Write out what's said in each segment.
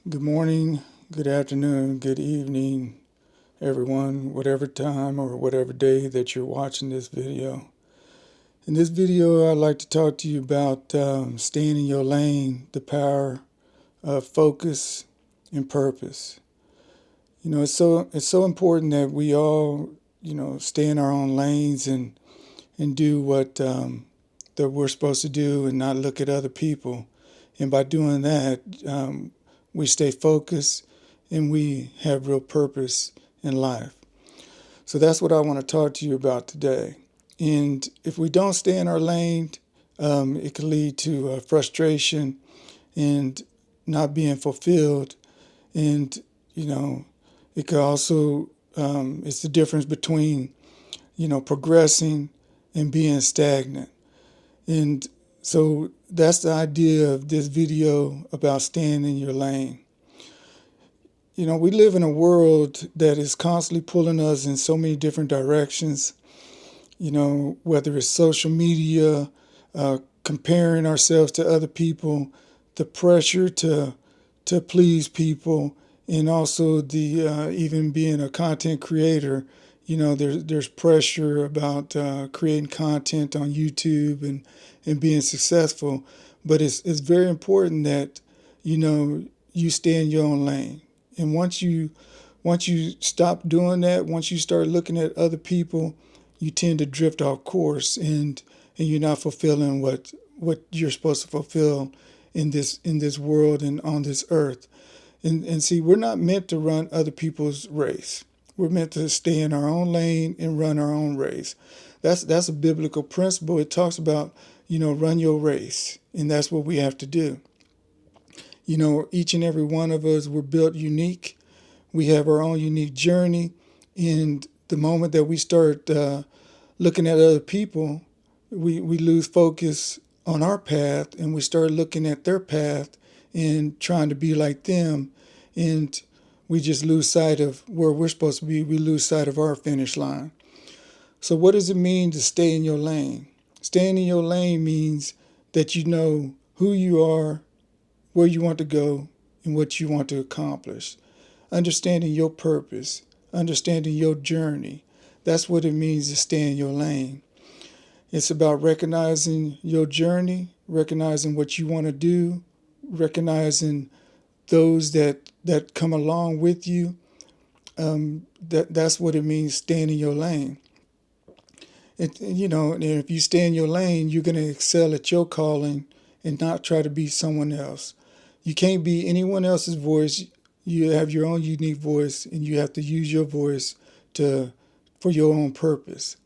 Good morning, good afternoon, good evening, everyone, whatever time or whatever day that you're watching this video. In this video, I'd like to talk to you about staying in your lane, the power of focus and purpose. It's so important that we all, stay in our own lanes and do what that we're supposed to do and not look at other people. And by doing that, we stay focused and we have real purpose in life. So that's what I want to talk to you about today. And if we don't stay in our lane, it can lead to frustration and not being fulfilled. And, it could also, it's the difference between, progressing and being stagnant. And so that's the idea of this video about staying in your lane. We live in a world that is constantly pulling us in so many different directions, whether it's social media, comparing ourselves to other people, the pressure to please people, and also the even being a content creator. There's pressure about creating content on YouTube and being successful, but it's very important that you stay in your own lane. And once you stop doing that, once you start looking at other people, you tend to drift off course, and you're not fulfilling what you're supposed to fulfill in this world and on this earth. And see, we're not meant to run other people's race. We're meant to stay in our own lane and run our own race. That's a biblical principle. It talks about, run your race, and that's what we have to do. Each and every one of us, we're built unique. We have our own unique journey. And the moment that we start looking at other people, we lose focus on our path, and we start looking at their path and trying to be like them. And we just lose sight of where we're supposed to be. We lose sight of our finish line. So what does it mean to stay in your lane? Staying in your lane means that you know who you are, where you want to go, and what you want to accomplish. Understanding your purpose, understanding your journey. That's what it means to stay in your lane. It's about recognizing your journey, recognizing what you want to do, recognizing those that come along with you. That's what it means staying in your lane. And if you stay in your lane, you're going to excel at your calling and not try to be someone else. You can't be anyone else's voice. You have your own unique voice, and you have to use your voice for your own purpose.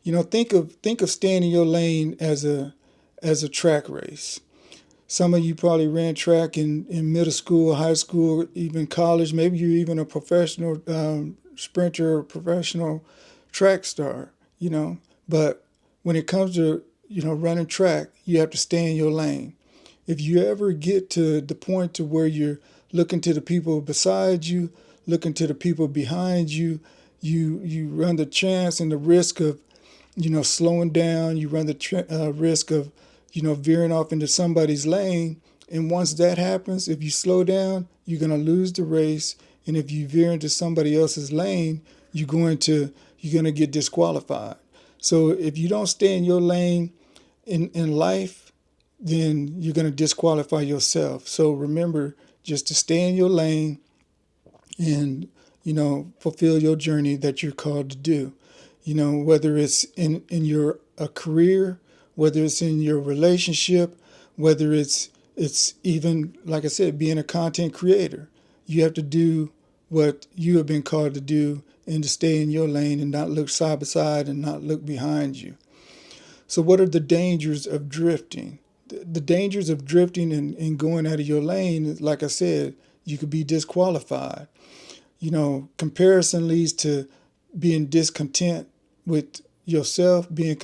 Think of staying in your lane as a track race. Some of you probably ran track in middle school, high school, even college. Maybe you're even a professional sprinter or professional track star, But when it comes to, running track, you have to stay in your lane. If you ever get to the point to where you're looking to the people beside you, looking to the people behind you, you run the chance and the risk of, slowing down. You run the risk of, veering off into somebody's lane. And once that happens, if you slow down, you're going to lose the race. And if you veer into somebody else's lane, you're going to get disqualified. So if you don't stay in your lane in life, then you're going to disqualify yourself. So remember just to stay in your lane and, fulfill your journey that you're called to do. Whether it's in your a career, whether it's in your relationship, whether it's even, like I said, being a content creator. You have to do what you have been called to do and to stay in your lane and not look side by side and not look behind you. So what are the dangers of drifting? The dangers of drifting and going out of your lane, like I said, you could be disqualified. Comparison leads to being discontent with yourself, being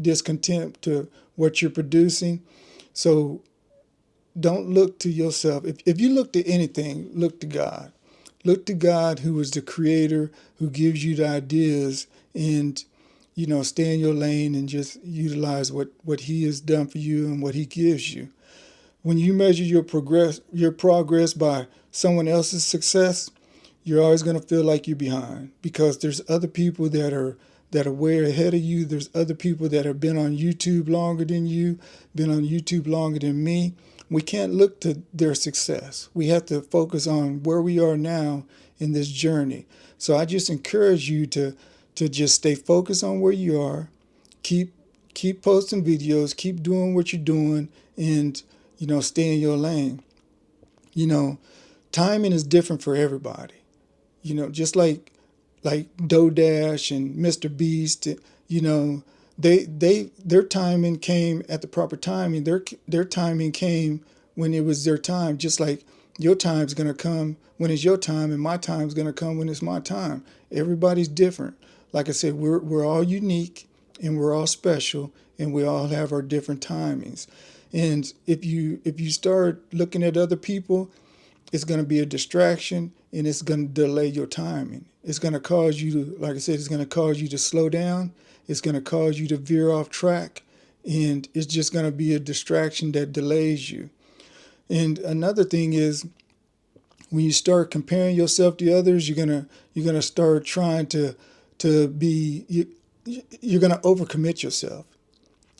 discontent to what you're producing. So don't look to yourself. If you look to anything, look to God. Look to God, who is the creator, who gives you the ideas, and stay in your lane and just utilize what he has done for you and what he gives you. when you measure your progress by someone else's success, you're always going to feel like you're behind, because there's other people that are way ahead of you. There's other people that have been on YouTube longer than you, been on YouTube longer than me. We can't look to their success. We have to focus on where we are now in this journey. So I just encourage you to just stay focused on where you are. Keep posting videos, keep doing what you're doing, and stay in your lane. You know, timing is different for everybody. Just like DoorDash and Mr. Beast, you know, their timing came at the proper timing. Their timing came when it was their time. Just like your time's gonna come when it's your time, and my time's gonna come when it's my time. Everybody's different. Like I said, we're all unique and we're all special, and we all have our different timings. And if you start looking at other people, it's going to be a distraction, and it's going to delay your timing. It's going to cause you to, like I said, it's going to cause you to slow down. It's going to cause you to veer off track, and it's just going to be a distraction that delays you. And another thing is, when you start comparing yourself to others, you're gonna start trying to be you're gonna overcommit yourself,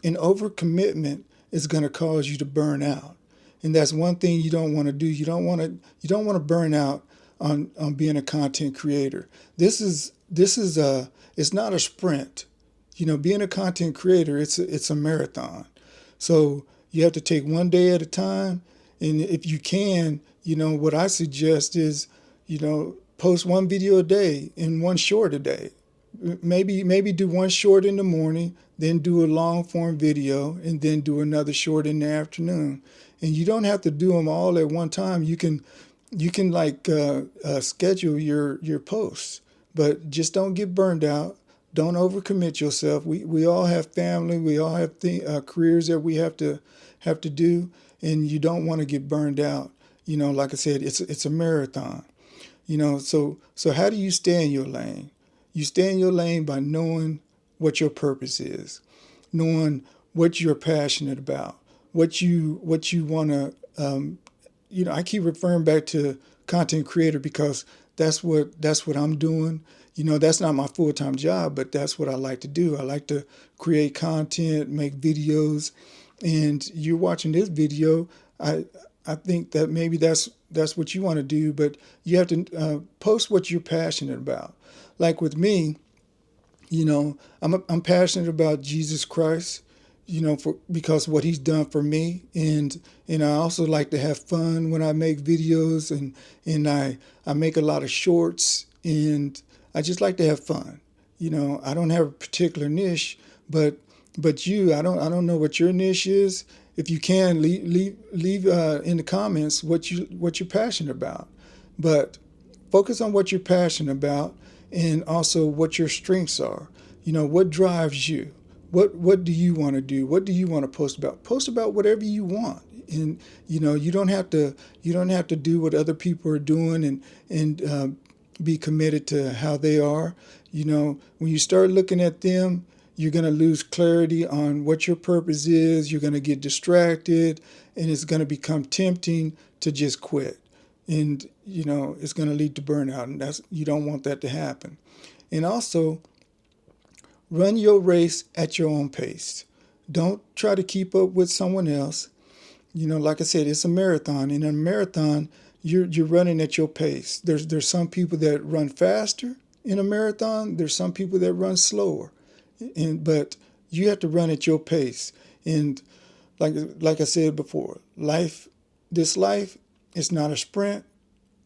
and overcommitment is gonna cause you to burn out. And that's one thing you don't want to do. You don't want to burn out on being a content creator. This is it's not a sprint. Being a content creator, it's a marathon. So you have to take one day at a time. And if you can, what I suggest is, post one video a day and one short a day. Maybe do one short in the morning, then do a long form video, and then do another short in the afternoon. And you don't have to do them all at one time. You can like schedule your posts, but just don't get burned out. Don't overcommit yourself. We all have family. We all have careers that we have to do, and you don't want to get burned out. Like I said, it's a marathon. So how do you stay in your lane? You stay in your lane by knowing what your purpose is, knowing what you're passionate about, what you want to. I keep referring back to content creator because that's what I'm doing. That's not my full-time job, but that's what I like to do. I like to create content, make videos, and you're watching this video. I think that maybe that's what you want to do, but you have to post what you're passionate about. Like with me, I'm passionate about Jesus Christ, because what he's done for me, and I also like to have fun when I make videos, and I make a lot of shorts, and I just like to have fun. I don't have a particular niche, but I don't know what your niche is. If you can, leave in the comments what you're passionate about, but focus on what you're passionate about, and also what your strengths are. What drives you. What do you want to do? What do you want to post about? Post about whatever you want, and you don't have to do what other people are doing, and be committed to how they are. When you start looking at them, you're going to lose clarity on what your purpose is. You're going to get distracted, and it's going to become tempting to just quit. And, it's going to lead to burnout, and you don't want that to happen. And also, run your race at your own pace. Don't try to keep up with someone else. Like I said, it's a marathon. In a marathon, you're running at your pace. There's some people that run faster in a marathon. There's some people that run slower. But you have to run at your pace. And like I said before, this life is not a sprint.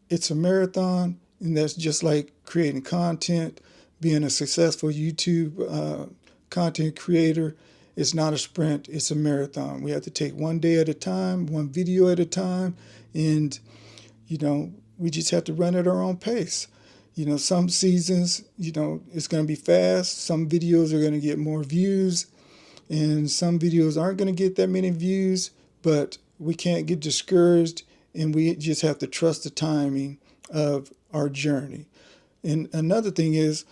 It's a marathon, and that's just like creating content, being a successful YouTube content creator. It's not a sprint. It's a marathon. We have to take one day at a time, one video at a time, and we just have to run at our own pace. Some seasons, it's going to be fast. Some videos are going to get more views, and some videos aren't going to get that many views, but we can't get discouraged, and we just have to trust the timing of our journey. And another thing is,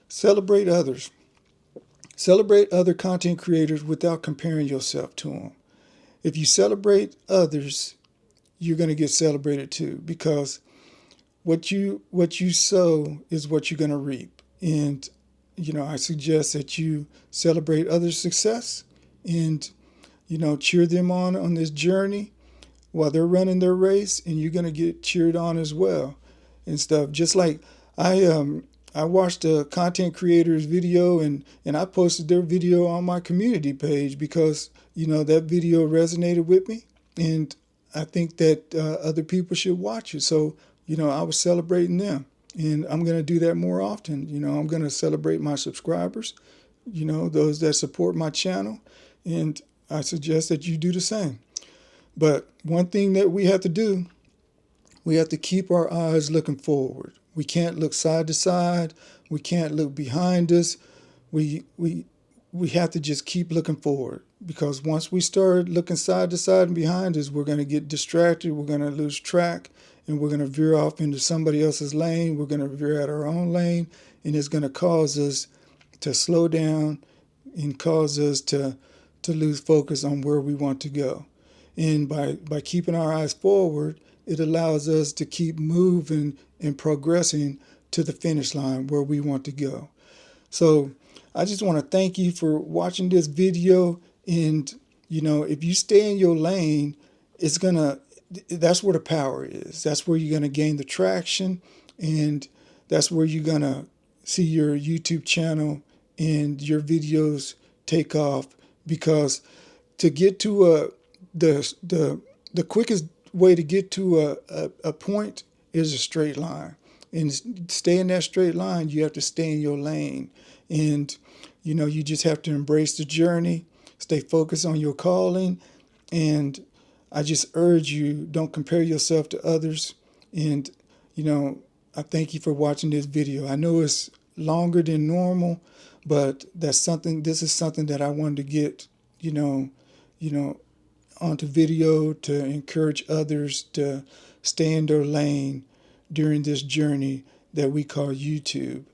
celebrate others. Celebrate other content creators without comparing yourself to them. if you celebrate others, you're going to get celebrated too, because what you sow is what you're going to reap. And I suggest that you celebrate others' success and cheer them on this journey while they're running their race, and you're going to get cheered on as well and stuff. Just like I watched a content creator's video, and I posted their video on my community page because that video resonated with me, and I think that other people should watch it. So I was celebrating them, and I'm going to do that more often. I'm going to celebrate my subscribers, those that support my channel, and I suggest that you do the same. But one thing that we have to do, we have to keep our eyes looking forward. We can't look side to side. We can't look behind us. We have to just keep looking forward, because once we start looking side to side and behind us, we're going to get distracted. We're going to lose track, and we're going to veer off into somebody else's lane. We're going to veer out our own lane, and it's going to cause us to slow down and cause us to lose focus on where we want to go. And by keeping our eyes forward, it allows us to keep moving and progressing to the finish line where we want to go. So I just want to thank you for watching this video. And, if you stay in your lane, that's where the power is. That's where you're going to gain the traction. And that's where you're going to see your YouTube channel and your videos take off. Because to get to the quickest way to get to a point is a straight line. And stay in that straight line, you have to stay in your lane. And, you just have to embrace the journey, stay focused on your calling. And I just urge you, don't compare yourself to others. And, I thank you for watching this video. I know it's longer than normal, but this is something that I wanted to get, onto video to encourage others to stay in their lane during this journey that we call YouTube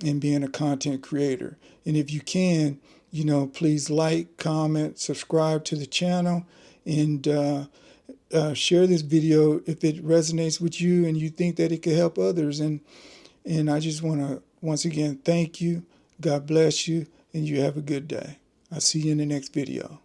and being a content creator. And if you can, please like, comment, subscribe to the channel, and share this video if it resonates with you and you think that it could help others. And I just want to once again thank you. God bless you, and you have a good day. I'll see you in the next video.